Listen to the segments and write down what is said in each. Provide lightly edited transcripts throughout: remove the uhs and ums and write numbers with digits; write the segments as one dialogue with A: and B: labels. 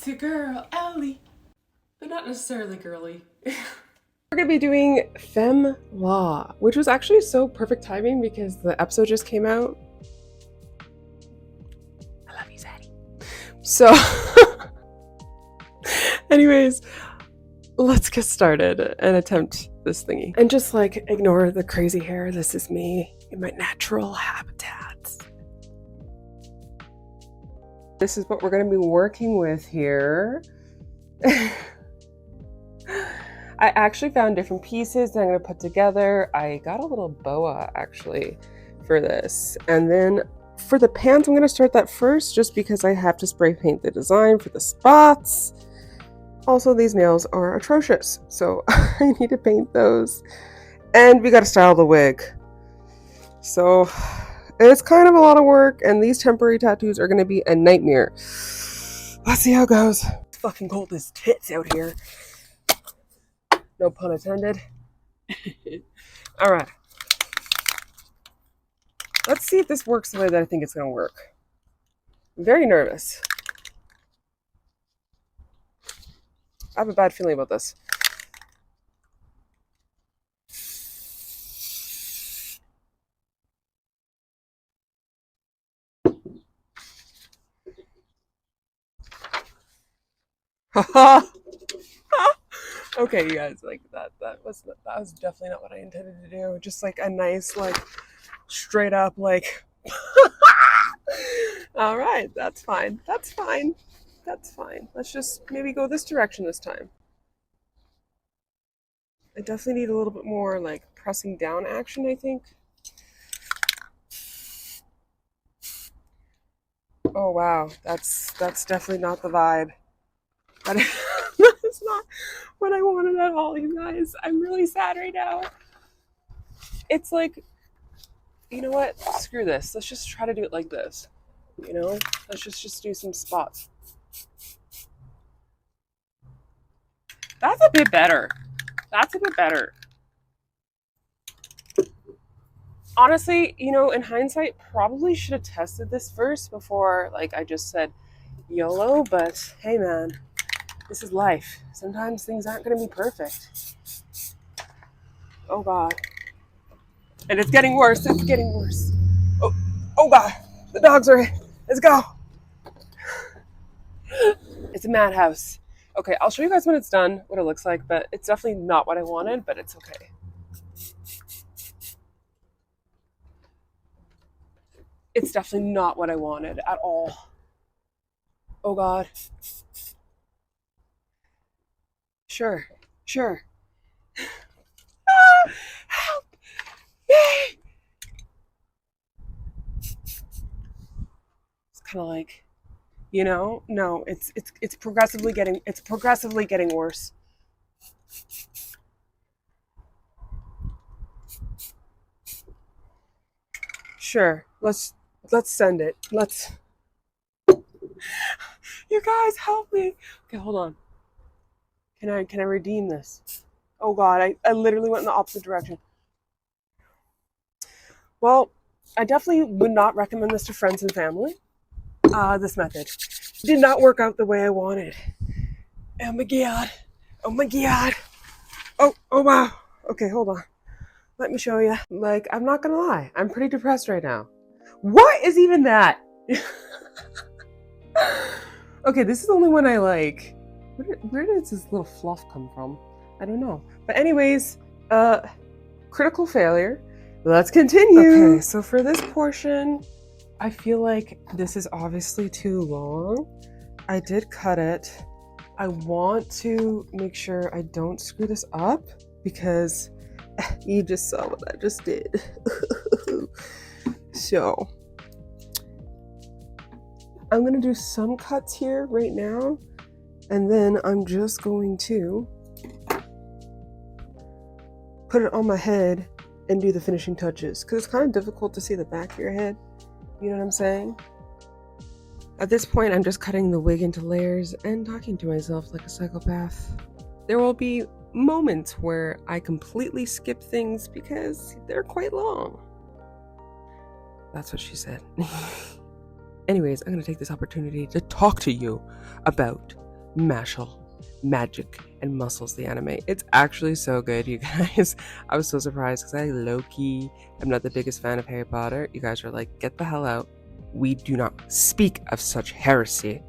A: your girl, Ellie. But not necessarily girly.
B: We're gonna be doing Fem Law, which was actually so perfect timing because the episode just came out. I love you, Zaddy. So, anyways, let's get started and attempt this thingy. And just like ignore the crazy hair. This is me in my natural habitats. This is what we're gonna be working with here. I actually found different pieces that I'm gonna put together. I got a little boa actually for this. And then for the pants, I'm gonna start that first just because I have to spray paint the design for the spots. Also, these nails are atrocious, so I need to paint those. And we gotta style the wig. So it's kind of a lot of work, and these temporary tattoos are gonna be a nightmare. Let's see how it goes. It's fucking cold as tits out here. No pun intended. All right. Let's see if this works the way that I think it's going to work. I'm very nervous. I have a bad feeling about this. Haha. Okay, you guys, like that was definitely not what I intended to do. Just like a nice, like, straight up, like, all right, that's fine. That's fine. That's fine. Let's just maybe go this direction this time. I definitely need a little bit more, like, pressing down action, I think. Oh, wow. That's definitely not the vibe. That is not what I wanted at all, you guys. I'm really sad right now. It's like, you know what? Screw this. Let's just try to do it like this. You know? Let's just do some spots. That's a bit better. That's a bit better. Honestly, you know, in hindsight, probably should have tested this first before, like, I just said YOLO, but hey, man. This is life. Sometimes things aren't going to be perfect. Oh, God. And it's getting worse. It's getting worse. Oh, God. The dogs are in. Let's go. It's a madhouse. Okay, I'll show you guys when it's done, what it looks like, but it's definitely not what I wanted, but it's okay. It's definitely not what I wanted at all. Oh, God. Sure. Help me! It's kind of like, you know, no, it's progressively getting worse. Sure, let's send it. You guys help me. Okay, hold on. Can I redeem this? Oh, God, I literally went in the opposite direction. Well, I definitely would not recommend this to friends and family. This method did not work out the way I wanted. Oh my God. Oh my God. Oh wow. Okay, hold on. Let me show you. Like, I'm not gonna lie. I'm pretty depressed right now. What is even that? Okay, this is the only one I like. Where does this little fluff come from? I don't know. But anyways, critical failure. Let's continue. Okay, so for this portion, I feel like this is obviously too long. I did cut it. I want to make sure I don't screw this up because you just saw what I just did. So I'm gonna do some cuts here right now, and then I'm just going to put it on my head and do the finishing touches because it's kind of difficult to see the back of your head. You know what I'm saying? At this point, I'm just cutting the wig into layers and talking to myself like a psychopath. There will be moments where I completely skip things because they're quite long. That's what she said. Anyways, I'm going to take this opportunity to talk to you about Mashal, Magic, and Muscles, the anime. It's actually so good, you guys. I was so surprised because I low-key am not the biggest fan of Harry Potter. You guys are like, get the hell out. We do not speak of such heresy.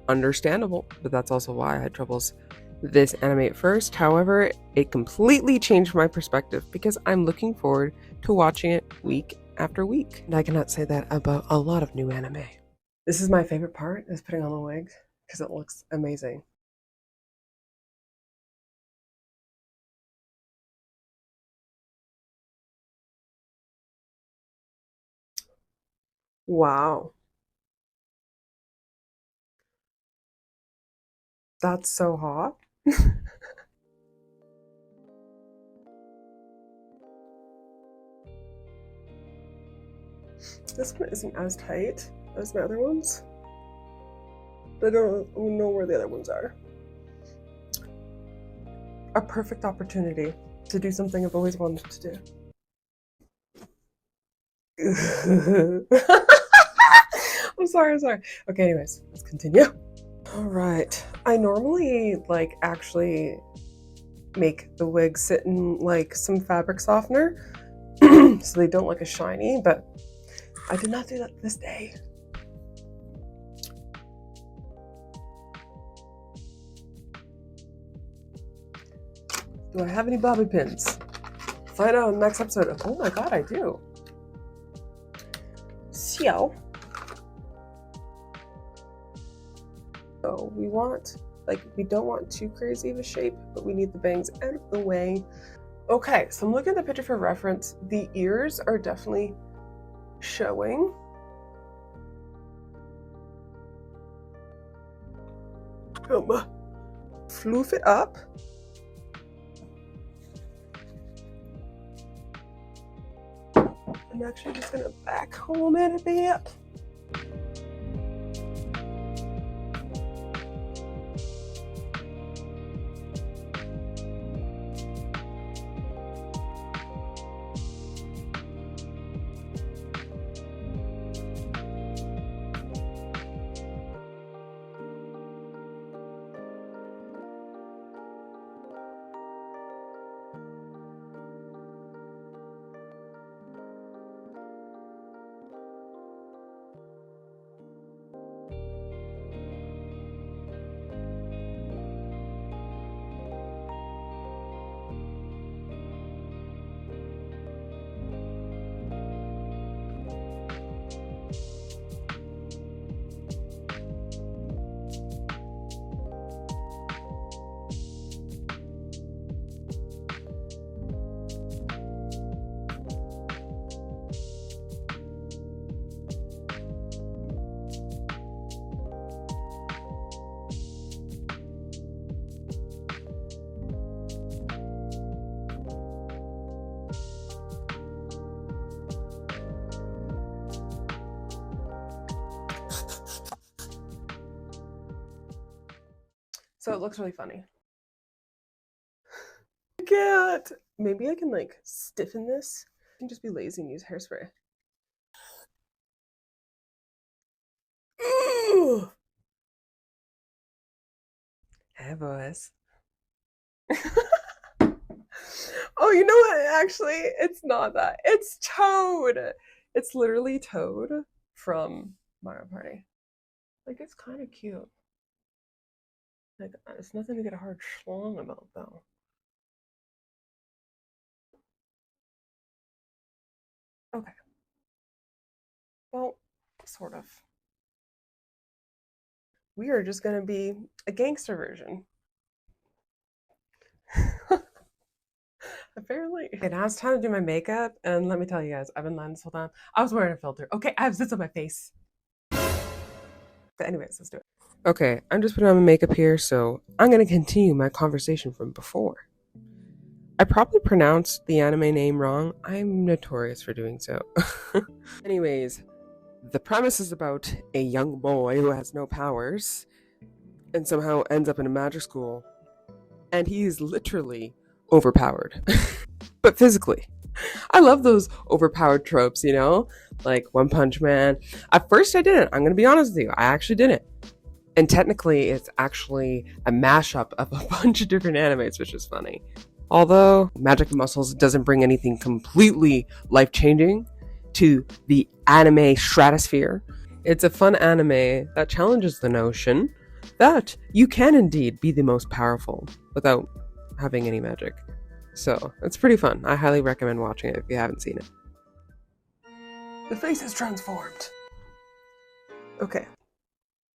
B: Understandable, but that's also why I had troubles with this anime at first. However, it completely changed my perspective because I'm looking forward to watching it week after week. And I cannot say that about a lot of new anime. This is my favorite part, is putting on the wig because it looks amazing. Wow. That's so hot. This one isn't as tight as my other ones, but I don't know where the other ones are. A perfect opportunity to do something I've always wanted to do. I'm sorry. Okay, anyways, let's continue. All right. I normally actually make the wig sit in some fabric softener so they don't look as shiny, but I did not do that this day. Do I have any bobby pins? Find out in the next episode. Oh my god, I do. So we don't want too crazy of a shape, but we need the bangs out of the way. Okay, so I'm looking at the picture for reference. The ears are definitely showing. Floof it up. I'm actually just gonna back home it a bit. So it looks really funny. I can't. Maybe I can stiffen this. I can just be lazy and use hairspray. Ooh. Hey, boys. Oh, you know what? Actually, it's not that. It's Toad. It's literally Toad from Mario Party. It's kind of cute. It's nothing to get a hard schlong about, though. Okay. Well, sort of. We are just gonna be a gangster version. Apparently. Okay, now it's time to do my makeup, and let me tell you guys, I've been lying this whole time. I was wearing a filter. Okay, I have zits on my face. But anyways, let's do it. Okay, I'm just putting on my makeup here, so I'm gonna continue my conversation from before. I probably pronounced the anime name wrong. I'm notorious for doing so. Anyways, the premise is about a young boy who has no powers and somehow ends up in a magic school, and he is literally overpowered, but physically. I love those overpowered tropes, like One Punch Man. At first I didn't. I'm gonna be honest with you. I actually didn't. And technically, it's actually a mashup of a bunch of different animes, which is funny. Although Magic and Muscles doesn't bring anything completely life-changing to the anime stratosphere, it's a fun anime that challenges the notion that you can indeed be the most powerful without having any magic. So it's pretty fun. I highly recommend watching it if you haven't seen it. The face is transformed. Okay.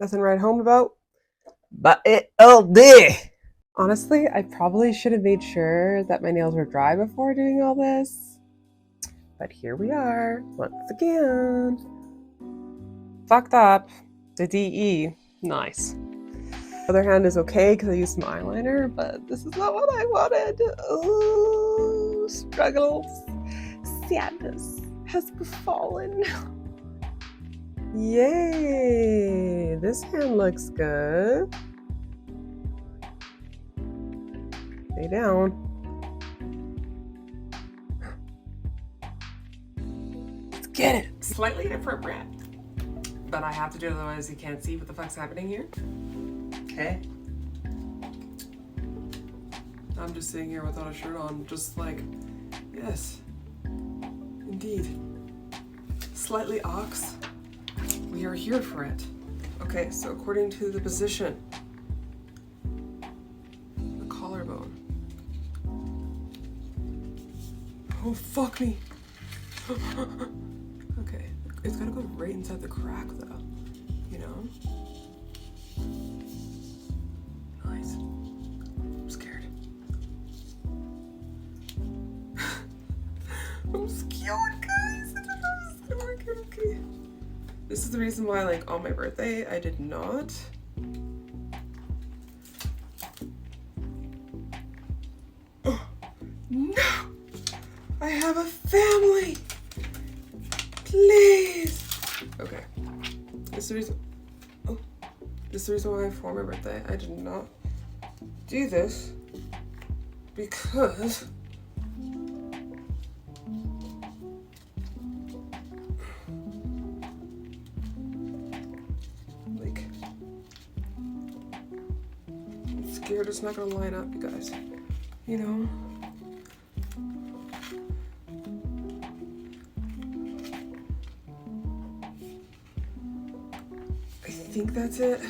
B: Nothing to write home about? But it all day! Honestly, I probably should have made sure that my nails were dry before doing all this. But here we are, once again. Fucked up. The DE. Nice. Other hand is okay because I used some eyeliner, but this is not what I wanted. Oh, struggles. Sadness has befallen. Yay! This hand looks good. Stay down. Let's get it!
A: Slightly inappropriate, but I have to do it, otherwise you can't see what the fuck's happening here. Okay. I'm just sitting here without a shirt on, just like, yes, indeed. Slightly ox. We are here for it. Okay, so according to the position, the collarbone. Oh, fuck me. Okay, it's gotta go right inside the crack though, you know? Nice. I'm scared. I'm scared, guys. I don't know if this is gonna work out okay. This is the reason why, like, on my birthday, I did not no! I have a family! Please! Okay. This is the reason. Oh. This is the reason why for my birthday I did not do this. Because like I'm scared it's not gonna line up, you guys. You know? I think that's it.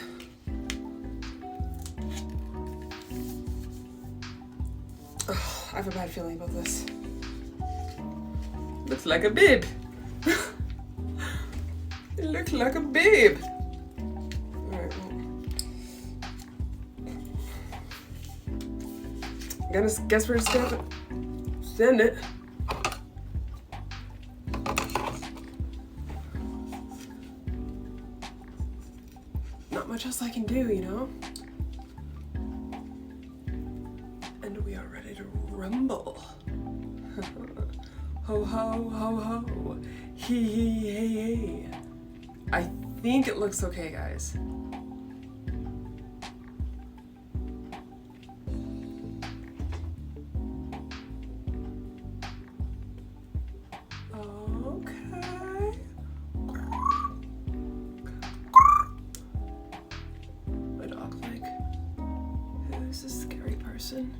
A: Oh, I have a bad feeling about this. Looks like a bib. It looks like a bib. Alright, well. Guess we're just gonna have to send it. Not much else I can do, you know? And we are ready to rumble. Ho ho ho ho. Hee hee hey hey. I think it looks okay, guys. Okay. My dog like, who's this scary person?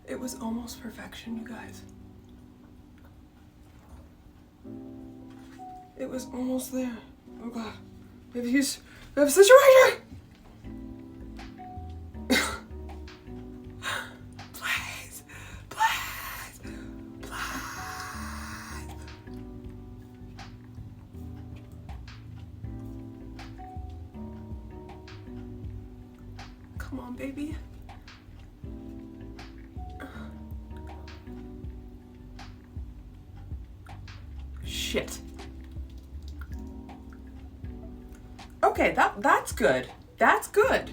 A: It was almost perfection, you guys. It was almost there. Oh god. We have a situation! Please! Please! Please! Come on, baby. Shit. Okay, that's good. That's good.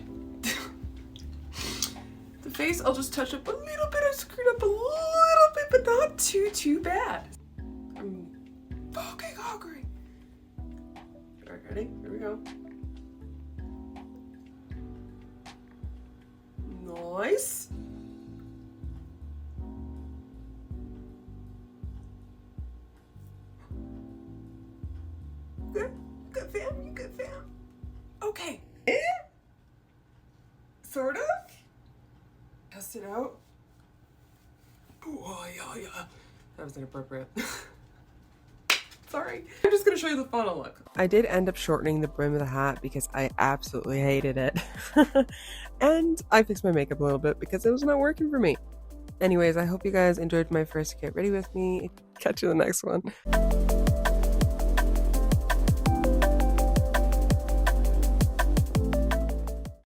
A: The face, I'll just touch up a little bit. I screwed up a little bit, but not too bad. I'm fucking hungry. Alright, ready? Here we go. Nice. fam? You good, fam? Okay. Sort of? Test it out. Oh, yeah. That was inappropriate. Sorry. I'm just gonna show you the final look.
B: I did end up shortening the brim of the hat because I absolutely hated it. And I fixed my makeup a little bit because it was not working for me. Anyways, I hope you guys enjoyed my first Get Ready With Me. Catch you in the next one.